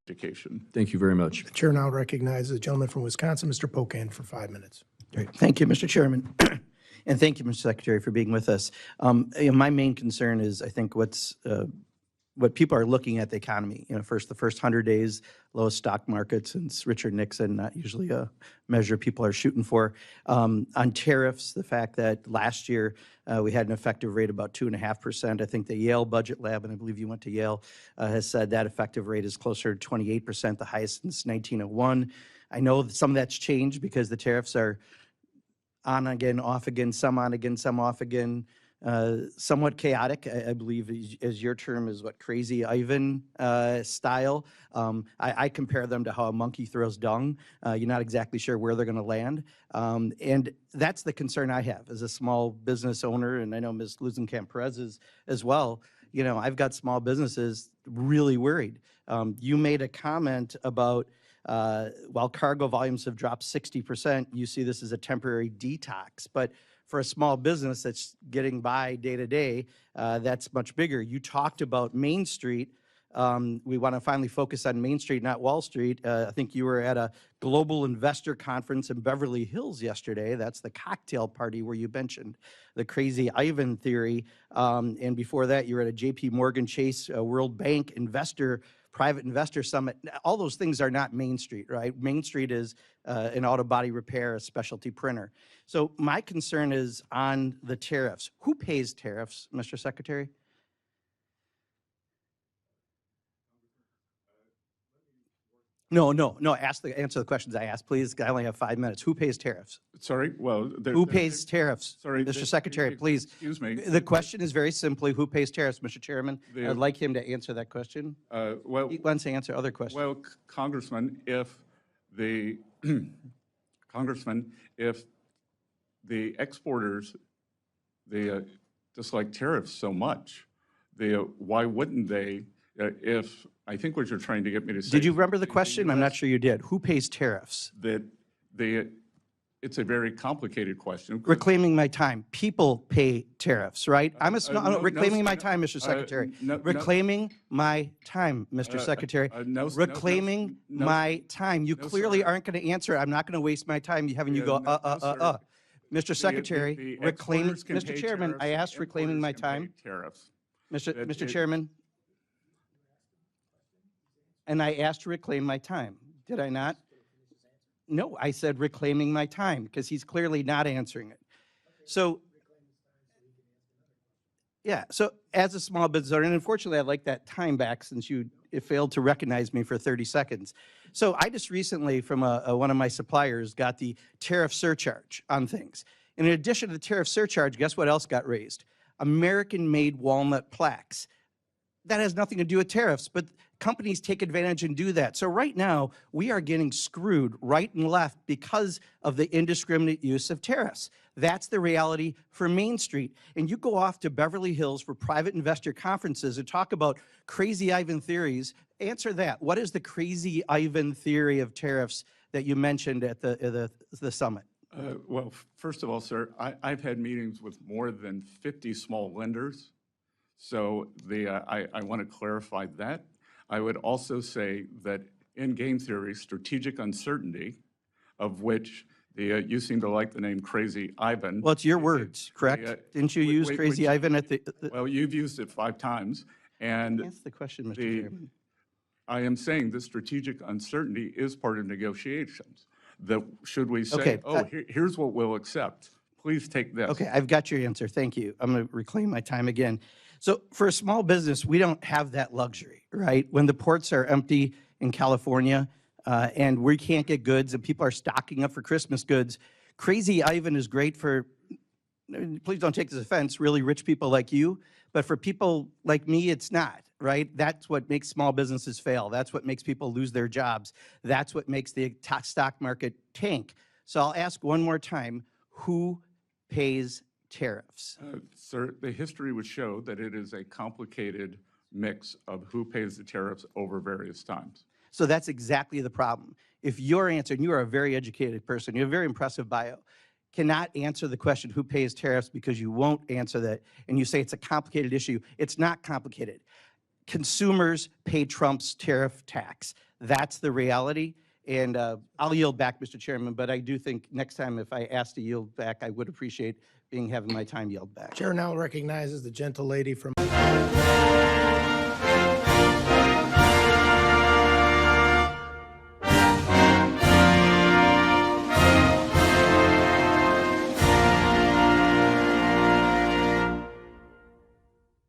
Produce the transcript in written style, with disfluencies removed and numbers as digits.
education. Thank you very much. The chair now recognizes the gentleman from Wisconsin, Mr. Pocan, for 5 minutes. Great. Thank you, Mr. Chairman. And thank you, Mr. Secretary, for being with us. My main concern is, I think, what people are looking at the economy. The first 100 days, lowest stock market since Richard Nixon, not usually a measure people are shooting for. On tariffs, the fact that last year we had an effective rate of about 2.5%. I think the Yale Budget Lab, and I believe you went to Yale, has said that effective rate is closer to 28%, the highest since 1901. I know that some of that's changed because the tariffs are on again, off again, some on again, some off again, somewhat chaotic. I believe as your term is what, Crazy Ivan style. I compare them to how a monkey throws dung. You're not exactly sure where they're going to land. And that's the concern I have as a small business owner, and I know Ms. Luzenkamp-Perez is as well. I've got small businesses really worried. You made a comment about while cargo volumes have dropped 60%, you see this as a temporary detox. But for a small business that's getting by day to day, that's much bigger. You talked about Main Street. We want to finally focus on Main Street, not Wall Street. I think you were at a global investor conference in Beverly Hills yesterday. That's the cocktail party where you mentioned the Crazy Ivan theory. And before that, you were at a JP Morgan Chase World Bank private investor summit. All those things are not Main Street, right? Main Street is an auto body repair, a specialty printer. So my concern is on the tariffs. Who pays tariffs, Mr. Secretary? No. Answer the questions I asked, please. I only have 5 minutes. Who pays tariffs? Sorry, well, Who pays tariffs? Sorry, Mr. Secretary, please. Excuse me. The question is very simply, who pays tariffs, Mr. Chairman? I'd like him to answer that question. Well, He wants to answer other questions. well, Congressman, if the exporters, they dislike tariffs so much, why wouldn't they? If I think what you're trying to get me to say. Did you remember the question? I'm not sure you did. Who pays tariffs? It's a very complicated question. Reclaiming my time. People pay tariffs, right? Reclaiming my time, Mr. uh, Secretary. no- Reclaiming my time, Mr. Secretary. Reclaiming my time. You clearly sir. aren't going to answer. I'm not going to waste my time having you go, sir. Mr. Secretary, the reclaiming, exporters can Mr. pay Chairman, tariffs, I the asked reclaiming my importers can time. pay Tariffs. Mr. Chairman, and I asked to reclaim my time. Did I not? No, I said reclaiming my time because he's clearly not answering it. So, yeah, so as a small business owner, and unfortunately I'd like that time back since you failed to recognize me for 30 seconds. So I just recently from one of my suppliers got the tariff surcharge on things. And in addition to the tariff surcharge, guess what else got raised? American-made walnut plaques. That has nothing to do with tariffs, but companies take advantage and do that. So right now, we are getting screwed right and left because of the indiscriminate use of tariffs. That's the reality for Main Street. And you go off to Beverly Hills for private investor conferences and talk about Crazy Ivan theories. Answer that. What is the Crazy Ivan theory of tariffs that you mentioned at the summit? Well, first of all, sir, I've had meetings with more than 50 small lenders. So I want to clarify that. I would also say that in game theory, strategic uncertainty, of which you seem to like the name Crazy Ivan. Well, it's your words, correct? Didn't you use Crazy Ivan at the? Well, you've used it 5 times. And Answer the question, Mr. Chairman. I am saying the strategic uncertainty is part of negotiations. That should we say, Okay, here's what we'll accept. Please take this. Okay, I've got your answer. Thank you. I'm going to reclaim my time again. So for a small business, we don't have that luxury, right? When the ports are empty in California and we can't get goods and people are stocking up for Christmas goods, Crazy Ivan is great for, please don't take this offense, really rich people like you, but for people like me, it's not, right? That's what makes small businesses fail. That's what makes people lose their jobs. That's what makes the stock market tank. So I'll ask one more time, who pays tariffs? Sir, the history would show that it is a complicated mix of who pays the tariffs over various times. So that's exactly the problem. If your answer, and you are a very educated person, you have a very impressive bio, cannot answer the question who pays tariffs because you won't answer that, and you say it's a complicated issue, it's not complicated. consumers pay Trump's tariff tax. That's the reality. And I'll yield back, Mr. Chairman, but I do think next time if I ask to yield back, I would appreciate having my time yield back. Chair now recognizes the gentle lady from